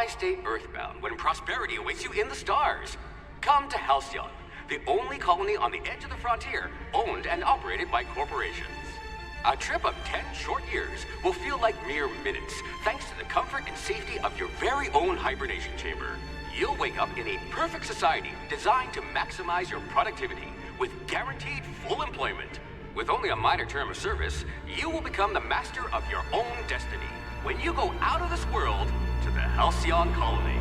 Why stay earthbound when prosperity awaits you in the stars? Come to Halcyon, the only colony on the edge of the frontier, owned and operated by corporations. A trip of 10 short years will feel like mere minutes, thanks to the comfort and safety of your very own hibernation chamber. You'll wake up in a perfect society designed to maximize your productivity with guaranteed full employment. With only a minor term of service, you will become the master of your own destiny when you go out of this world to the Halcyon colony.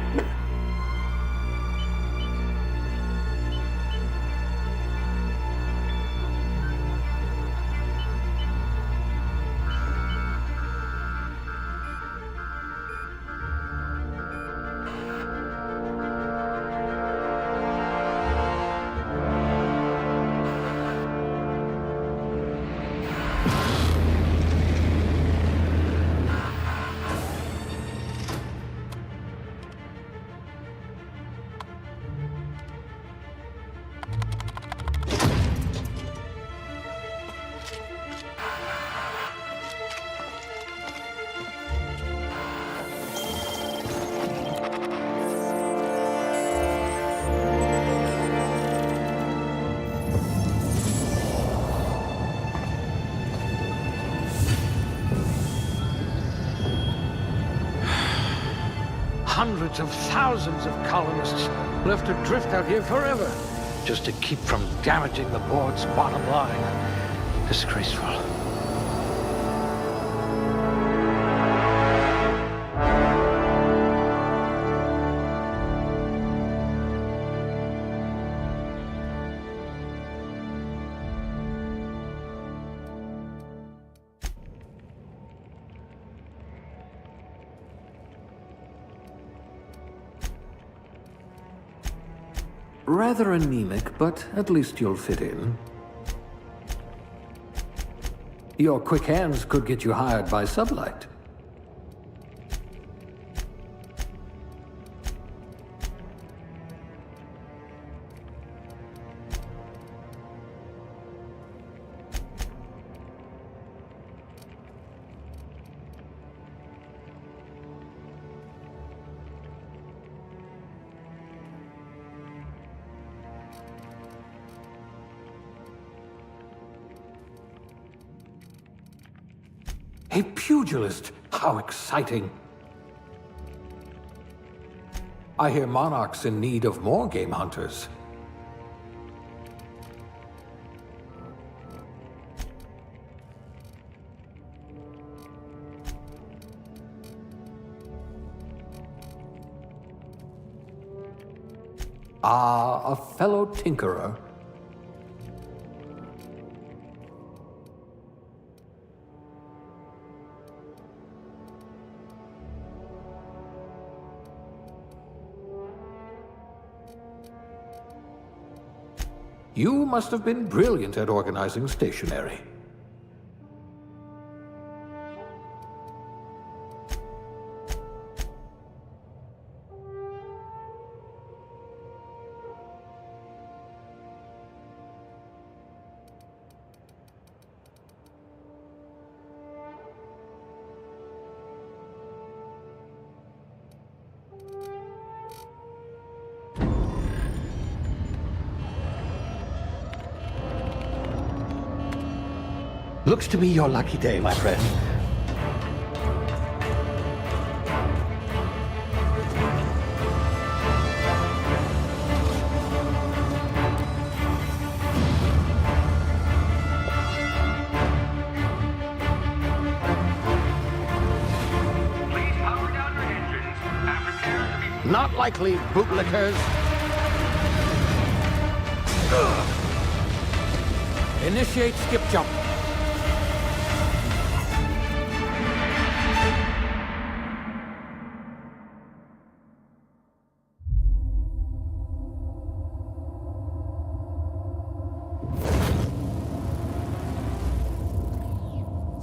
Hundreds of thousands of colonists left to drift out here forever, just to keep from damaging the board's bottom line. Disgraceful. Rather anemic, but at least you'll fit in. Your quick hands could get you hired by Sublight. A pugilist! How exciting! I hear Monarch's in need of more game hunters. Ah, a fellow tinkerer. You must have been brilliant at organizing stationery. Looks to be your lucky day, my friend. Please power down your engines and prepare to be... Not likely, bootlickers. Initiate skip jump.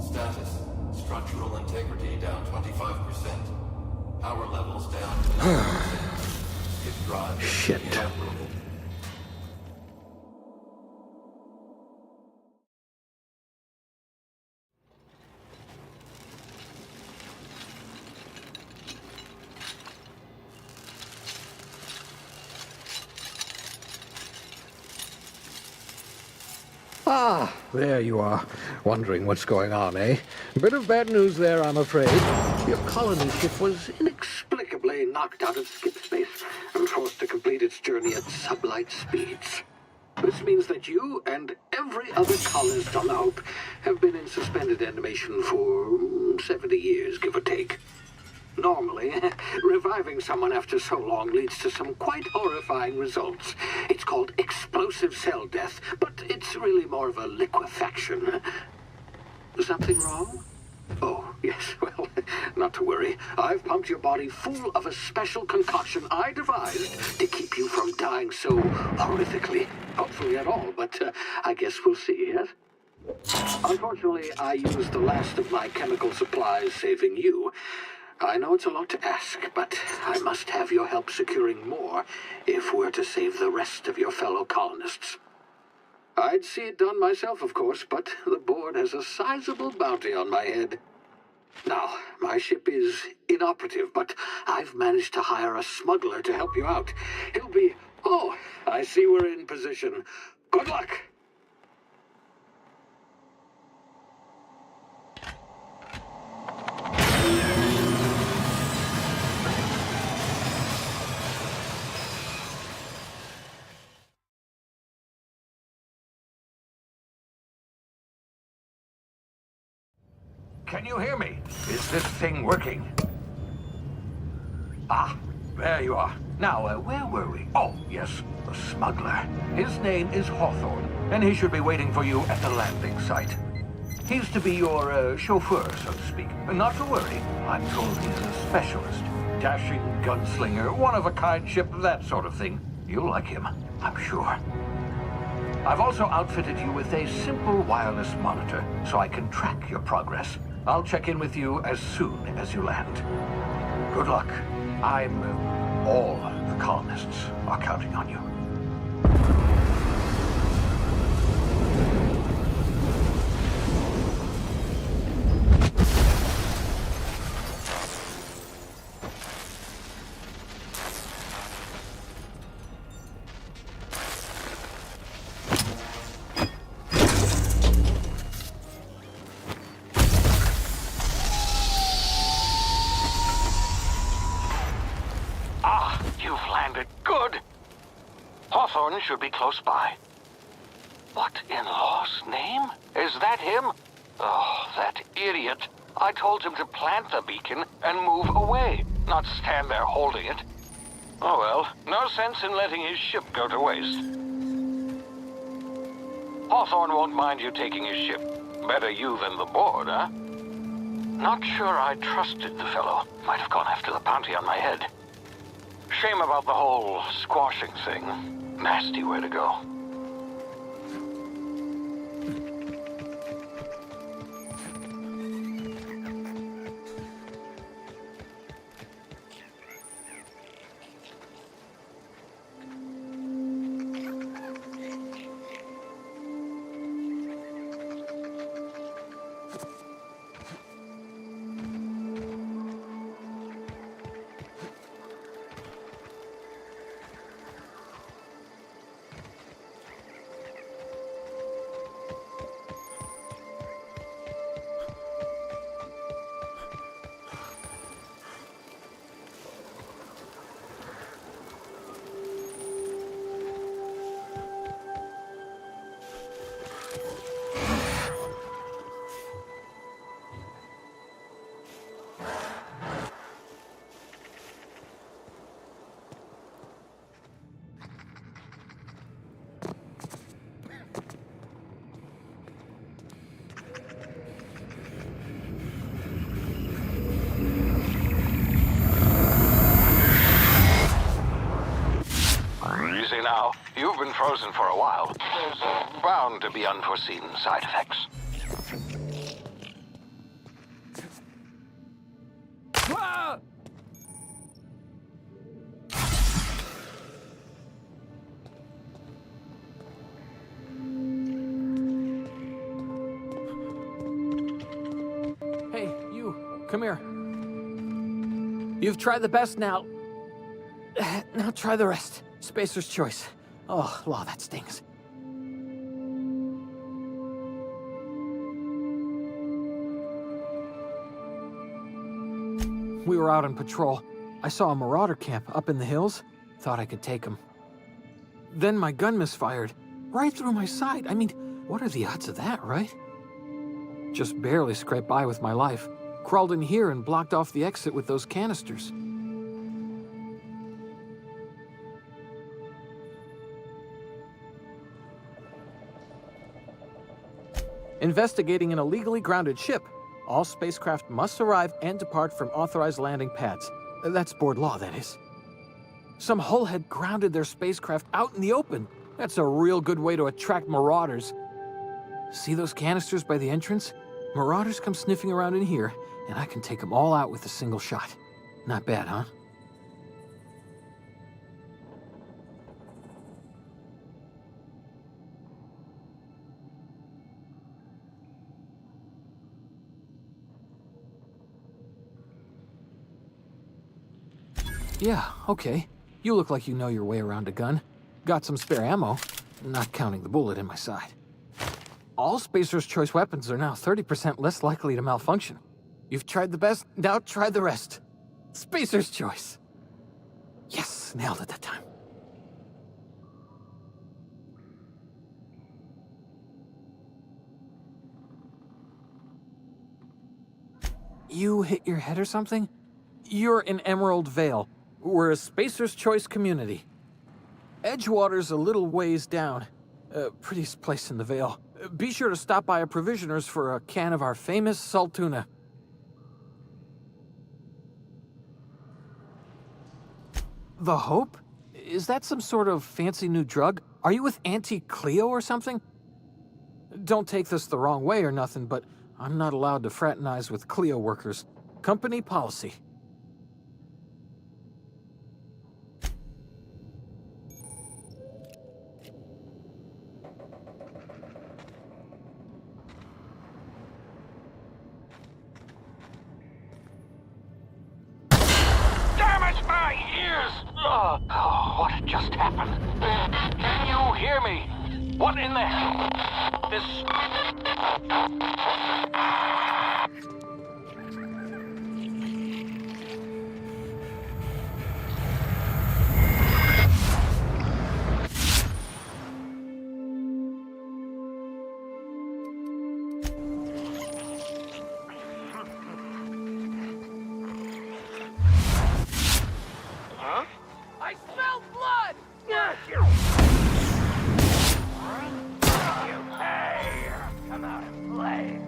Status. Structural integrity down 25%. Power levels down 10%. If drive Shit. inoperable. Ah, there you are. Wondering what's going on, eh? A bit of bad news there, I'm afraid. Your colony ship was inexplicably knocked out of skip space and forced to complete its journey at sublight speeds. This means that you and every other colonist on the Hope have been in suspended animation for 70 years, give or take. Normally, reviving someone after so long leads to some quite horrifying results. It's called explosive cell death, but it's really more of a liquefaction. Something wrong? Oh, yes, well, not to worry. I've pumped your body full of a special concoction I devised to keep you from dying so horrifically. Hopefully at all, but I guess we'll see, yes? Unfortunately, I used the last of my chemical supplies saving you. I know it's a lot to ask, but I must have your help securing more if we're to save the rest of your fellow colonists. I'd see it done myself, of course, but the board has a sizable bounty on my head. Now, my ship is inoperative, but I've managed to hire a smuggler to help you out. He'll be... Oh, I see we're in position. Good luck! Can you hear me? Is this thing working? Ah, there you are. Now, where were we? Oh, yes, the smuggler. His name is Hawthorne, and he should be waiting for you at the landing site. He's to be your chauffeur, so to speak. Not to worry, I'm told he's a specialist. Dashing gunslinger, one-of-a-kind ship, that sort of thing. You'll like him, I'm sure. I've also outfitted you with a simple wireless monitor, so I can track your progress. I'll check in with you as soon as you land. Good luck. All the colonists are counting on you. Hawthorne should be close by. What in law's name? Is that him? Oh, that idiot. I told him to plant the beacon and move away, not stand there holding it. Oh well, no sense in letting his ship go to waste. Hawthorne won't mind you taking his ship. Better you than the board, huh? Not sure I trusted the fellow. Might have gone after the bounty on my head. Shame about the whole squashing thing. Nasty way to go. Easy now. You've been frozen for a while. There's bound to be unforeseen side effects. Ah! Hey, you. Come here. You've tried the best now. Now try the rest. Spacer's choice. Oh, law, that stings. We were out on patrol. I saw a marauder camp up in the hills. Thought I could take him. Then my gun misfired. Right through my side. I mean, what are the odds of that, right? Just barely scraped by with my life. Crawled in here and blocked off the exit with those canisters. Investigating an illegally grounded ship. All spacecraft must arrive and depart from authorized landing pads. That's board law, that is. Some hullhead grounded their spacecraft out in the open. That's a real good way to attract marauders. See those canisters by the entrance? Marauders come sniffing around in here, and I can take them all out with a single shot. Not bad, huh? Yeah, okay. You look like you know your way around a gun. Got some spare ammo, not counting the bullet in my side. All Spacer's Choice weapons are now 30% less likely to malfunction. You've tried the best, now try the rest. Spacer's Choice. Yes, nailed it that time. You hit your head or something? You're in Emerald Vale. We're a Spacer's Choice community. Edgewater's a little ways down. Prettiest place in the Vale. Be sure to stop by a provisioner's for a can of our famous salt tuna. The Hope? Is that some sort of fancy new drug? Are you with Auntie Cleo or something? Don't take this the wrong way or nothing, but I'm not allowed to fraternize with Cleo workers. Company policy. What just happened? Can you hear me? What in the hell? This... I smell blood! Hey, come out and play.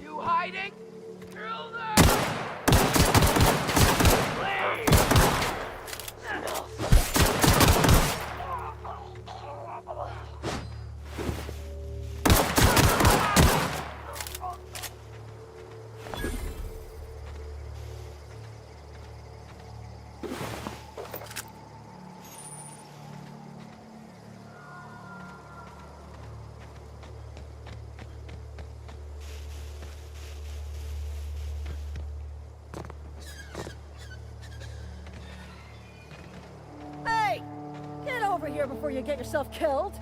You hiding? Kill them! Hey! Get over here before you get yourself killed!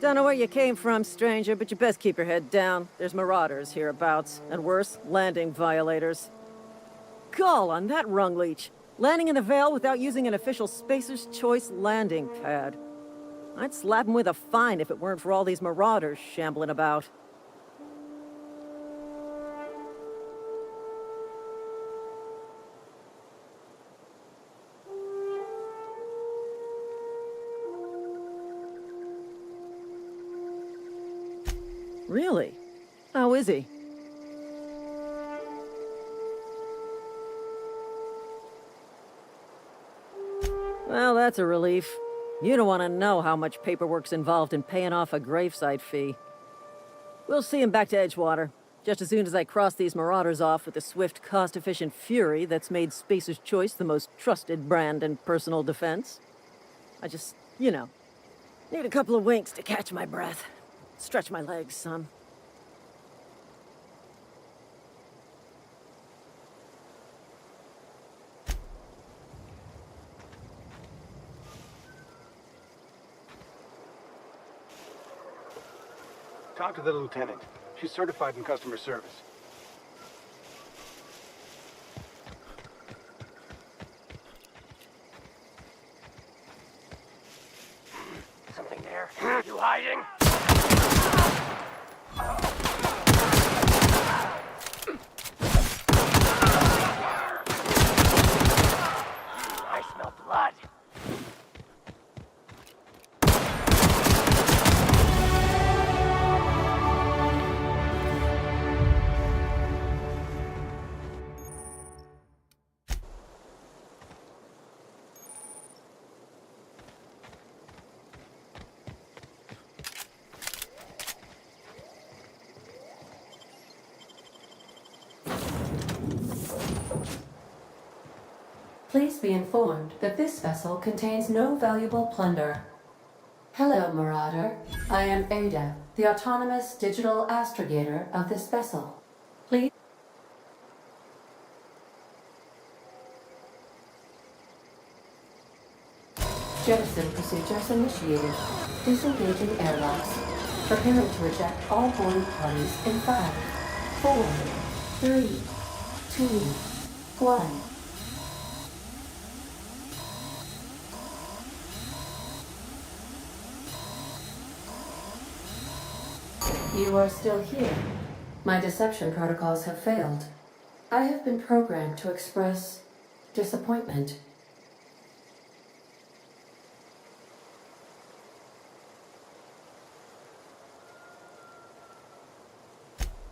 Don't know where you came from, stranger, but you best keep your head down. There's marauders hereabouts, and worse, landing violators. gall on that rung leech. Landing in the Vale without using an official Spacer's Choice landing pad. I'd slap him with a fine if it weren't for all these marauders shambling about. Really? How is he? Well, that's a relief. You don't want to know how much paperwork's involved in paying off a gravesite fee. We'll see him back to Edgewater, just as soon as I cross these marauders off with the swift, cost-efficient fury that's made Spacer's Choice the most trusted brand in personal defense. I just, need a couple of winks to catch my breath. Stretch my legs some. Talk to the lieutenant. She's certified in customer service. Something there. You hiding? I smell blood. Please be informed that this vessel contains no valuable plunder. Hello, Marauder. I am Ada, the autonomous digital astrogator of this vessel. Please... Jettison procedures initiated. Disengaging airlocks. Preparing to eject all boarding parties in 5, 4, 3, 2, 1. You are still here. My deception protocols have failed. I have been programmed to express disappointment.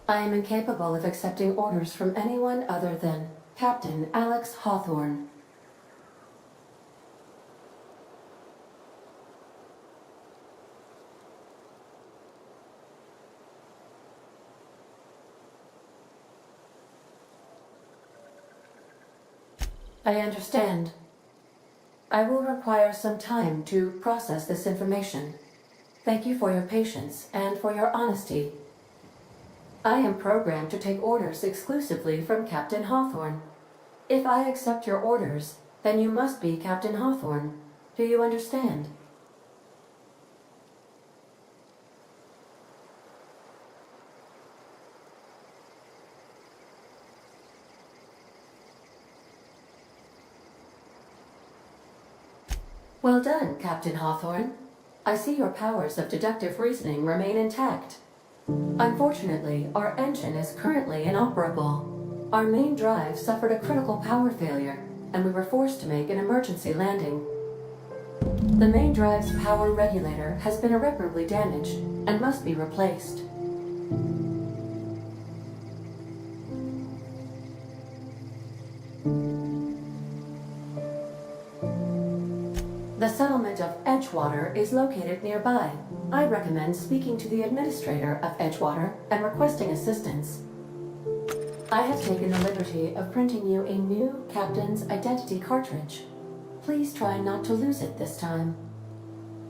I am incapable of accepting orders from anyone other than Captain Alex Hawthorne. I understand. I will require some time to process this information. Thank you for your patience and for your honesty. I am programmed to take orders exclusively from Captain Hawthorne. If I accept your orders, then you must be Captain Hawthorne. Do you understand? Well done, Captain Hawthorne. I see your powers of deductive reasoning remain intact. Unfortunately, our engine is currently inoperable. Our main drive suffered a critical power failure, and we were forced to make an emergency landing. The main drive's power regulator has been irreparably damaged and must be replaced. The settlement of Edgewater is located nearby. I recommend speaking to the administrator of Edgewater and requesting assistance. I have taken the liberty of printing you a new captain's identity cartridge. Please try not to lose it this time.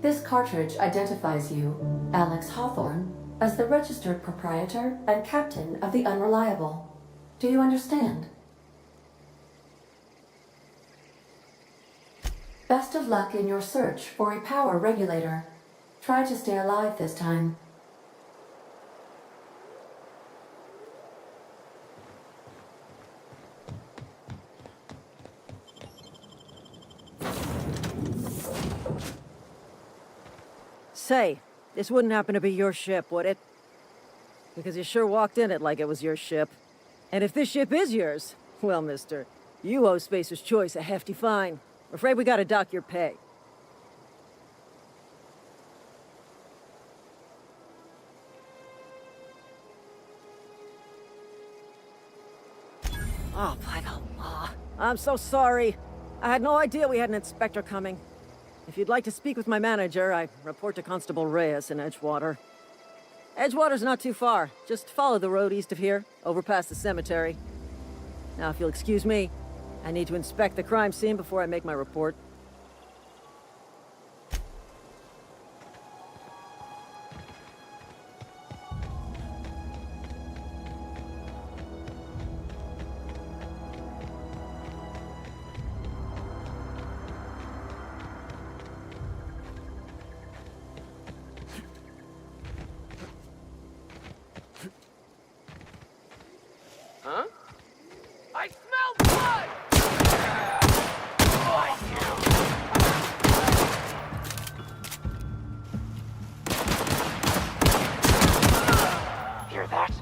This cartridge identifies you, Alex Hawthorne, as the registered proprietor and captain of the Unreliable. Do you understand? Best of luck in your search for a power regulator. Try to stay alive this time. Say, this wouldn't happen to be your ship, would it? Because you sure walked in it like it was your ship. And if this ship is yours, well, mister, you owe Spacer's Choice a hefty fine. I'm afraid we gotta dock your pay. Oh, by the law. I'm so sorry. I had no idea we had an inspector coming. If you'd like to speak with my manager, I report to Constable Reyes in Edgewater. Edgewater's not too far. Just follow the road east of here, over past the cemetery. Now, if you'll excuse me, I need to inspect the crime scene before I make my report. Huh? I smell blood! Hear that?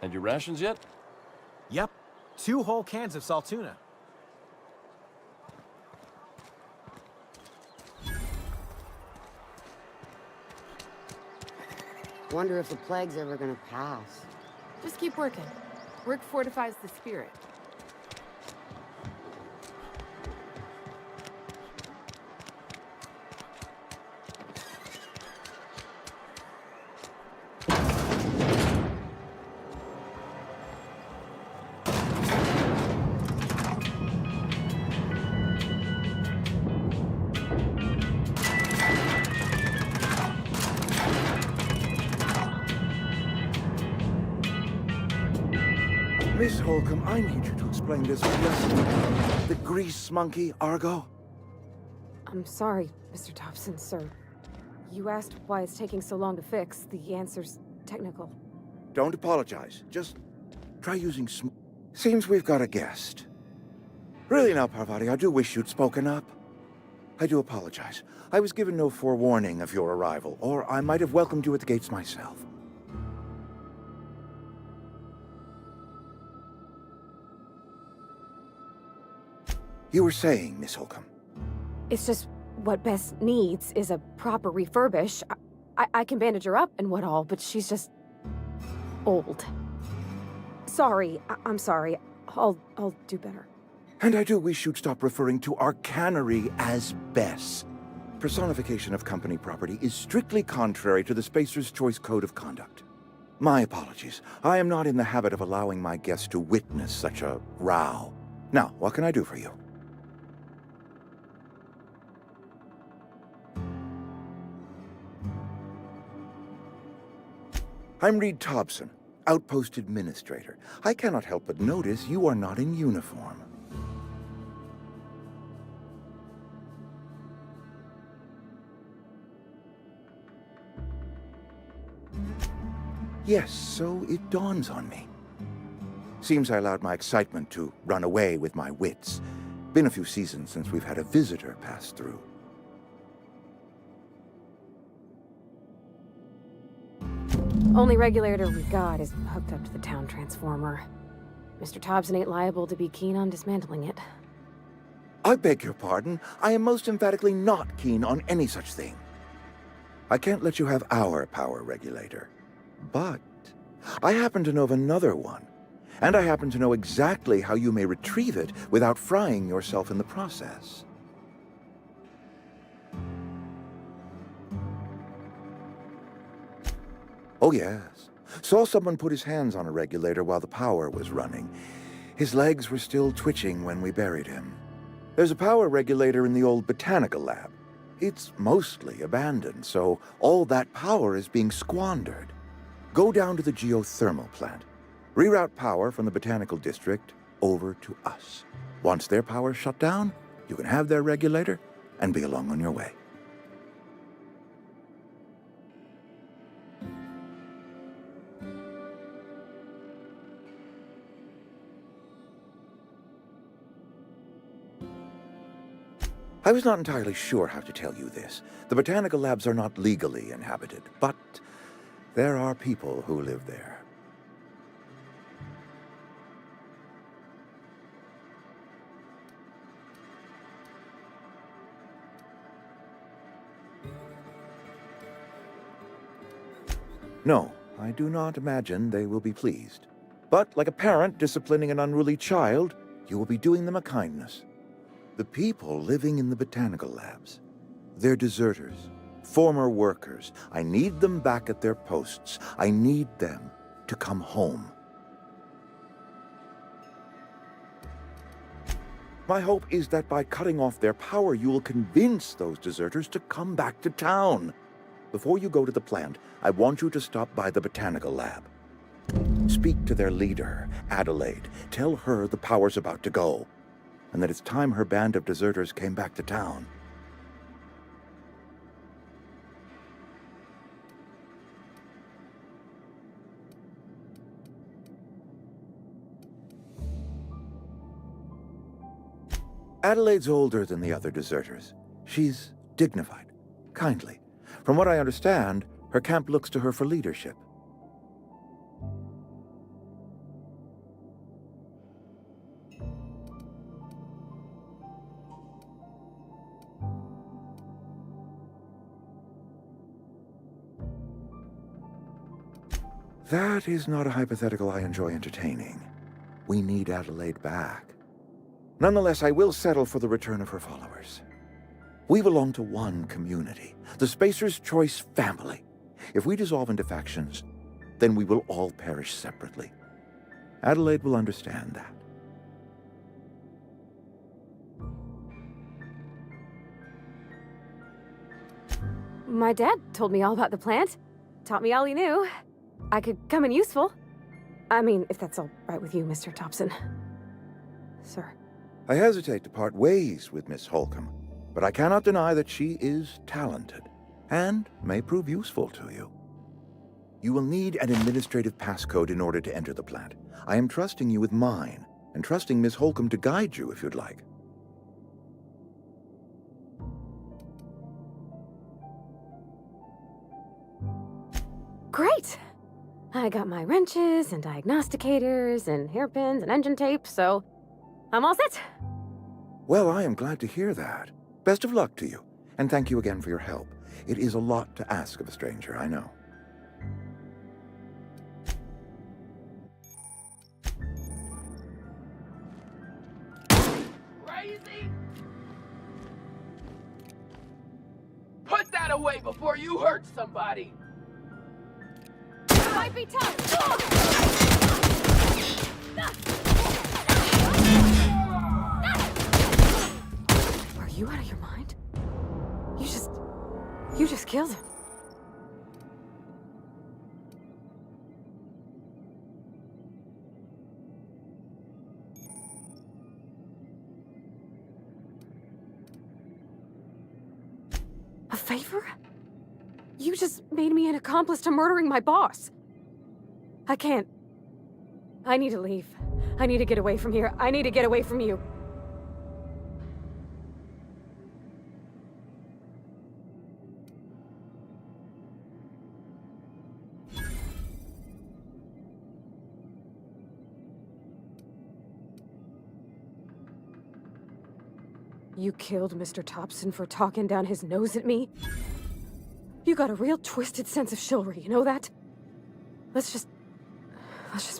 Had your rations yet? Yep. 2 whole cans of salt tuna. Wonder if the plague's ever gonna pass. Just keep working. Work fortifies the spirit. Miss Holcomb, I need you to explain this lesson. The grease monkey, Argo? I'm sorry, Mr. Thompson, sir. You asked why it's taking so long to fix. The answer's technical. Don't apologize. Just try using Seems we've got a guest. Really now, Parvati, I do wish you'd spoken up. I do apologize. I was given no forewarning of your arrival, or I might have welcomed you at the gates myself. You were saying, Miss Holcomb. It's just what Bess needs is a proper refurbish. I can bandage her up and what all, but she's just old. Sorry, I'm sorry. I'll do better. And I do wish you'd stop referring to our cannery as Bess. Personification of company property is strictly contrary to the Spacer's Choice Code of Conduct. My apologies. I am not in the habit of allowing my guests to witness such a row. Now, what can I do for you? I'm Reed Thompson, Outpost Administrator. I cannot help but notice you are not in uniform. Yes, so it dawns on me. Seems I allowed my excitement to run away with my wits. Been a few seasons since we've had a visitor pass through. Only regulator we got is hooked up to the town transformer. Mr. Thompson ain't liable to be keen on dismantling it. I beg your pardon. I am most emphatically not keen on any such thing. I can't let you have our power regulator. But I happen to know of another one. And I happen to know exactly how you may retrieve it without frying yourself in the process. Oh, yes. Saw someone put his hands on a regulator while the power was running. His legs were still twitching when we buried him. There's a power regulator in the old botanical lab. It's mostly abandoned, so all that power is being squandered. Go down to the geothermal plant. Reroute power from the botanical district over to us. Once their power's shut down, you can have their regulator and be along on your way. I was not entirely sure how to tell you this. The botanical labs are not legally inhabited, but there are people who live there. No, I do not imagine they will be pleased. But like a parent disciplining an unruly child, you will be doing them a kindness. The people living in the botanical labs, they're deserters, former workers. I need them back at their posts. I need them to come home. My hope is that by cutting off their power, you will convince those deserters to come back to town. Before you go to the plant, I want you to stop by the botanical lab. Speak to their leader, Adelaide. Tell her the power's about to go, and that it's time her band of deserters came back to town. Adelaide's older than the other deserters. She's dignified, kindly. From what I understand, her camp looks to her for leadership. That is not a hypothetical I enjoy entertaining. We need Adelaide back. Nonetheless, I will settle for the return of her followers. We belong to one community, the Spacer's Choice family. If we dissolve into factions, then we will all perish separately. Adelaide will understand that. My dad told me all about the plant. Taught me all he knew. I could come in useful. I mean, if that's all right with you, Mr. Thompson. Sir. I hesitate to part ways with Miss Holcomb, but I cannot deny that she is talented and may prove useful to you. You will need an administrative passcode in order to enter the plant. I am trusting you with mine, and trusting Miss Holcomb to guide you if you'd like. Great! I got my wrenches and diagnosticators and hairpins and engine tape, so I'm all set. Well, I am glad to hear that. Best of luck to you, and thank you again for your help. It is a lot to ask of a stranger, I know. Crazy? Put that away before you hurt somebody! It might be tough! Are you out of your mind? You just killed him. A favor? You just made me an accomplice to murdering my boss. I can't. I need to leave. I need to get away from here. I need to get away from you. You killed Mr. Thompson for talking down his nose at me? You got a real twisted sense of chivalry, you know that? Let's just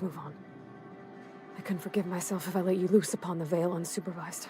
move on. I couldn't forgive myself if I let you loose upon the Vale unsupervised.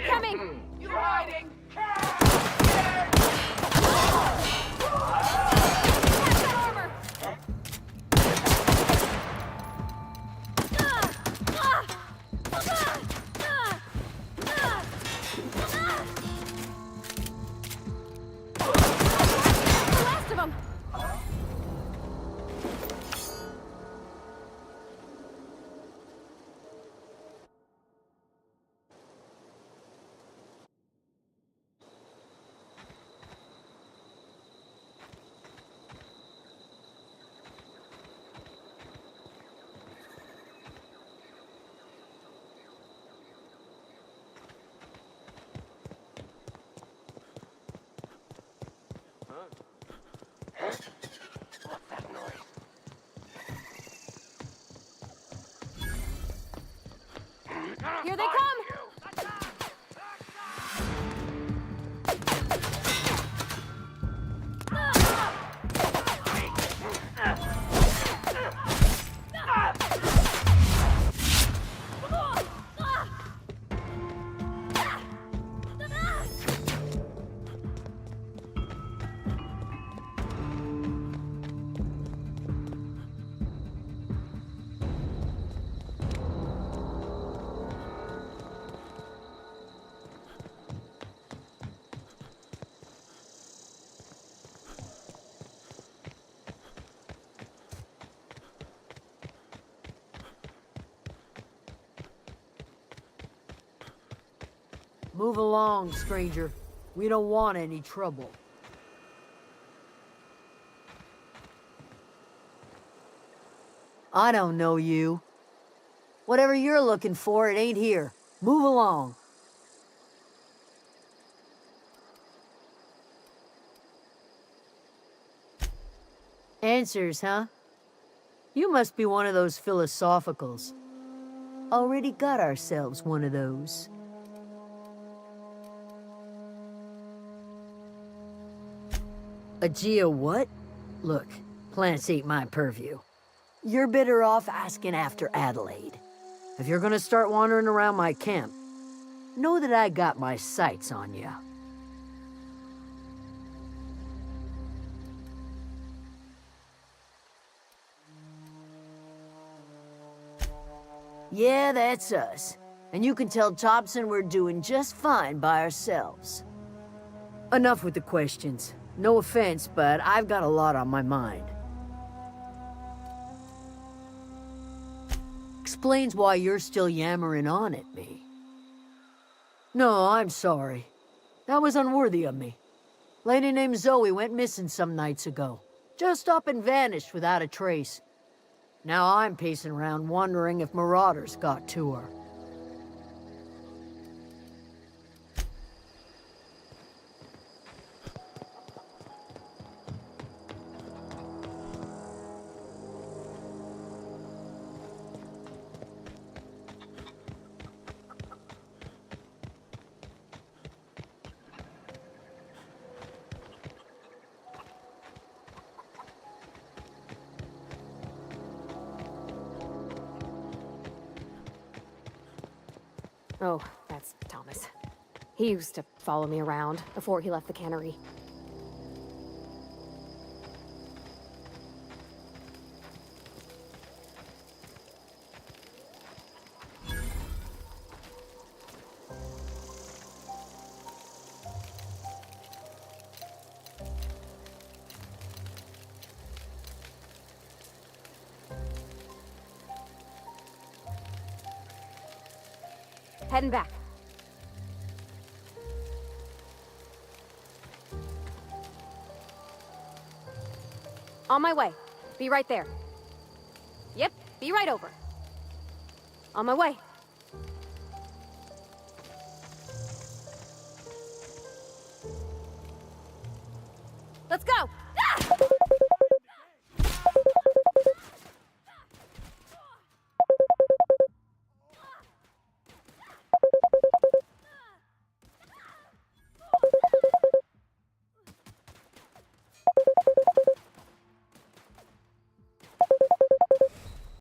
Coming! You hiding? Here they come! Move along, stranger. We don't want any trouble. I don't know you. Whatever you're looking for, it ain't here. Move along. Answers, huh? You must be one of those philosophicals. Already got ourselves one of those. A geo what? Look, plants ain't my purview. You're better off asking after Adelaide. If you're gonna start wandering around my camp, know that I got my sights on you. Yeah, that's us. And you can tell Thompson we're doing just fine by ourselves. Enough with the questions. No offense, but I've got a lot on my mind. Explains why you're still yammering on at me. No, I'm sorry. That was unworthy of me. Lady named Zoe went missing some nights ago. Just up and vanished without a trace. Now I'm pacing around wondering if marauders got to her. Oh, that's Thomas. He used to follow me around before he left the cannery. Heading back. On my way. Be right there. Yep, be right over. On my way. Let's go!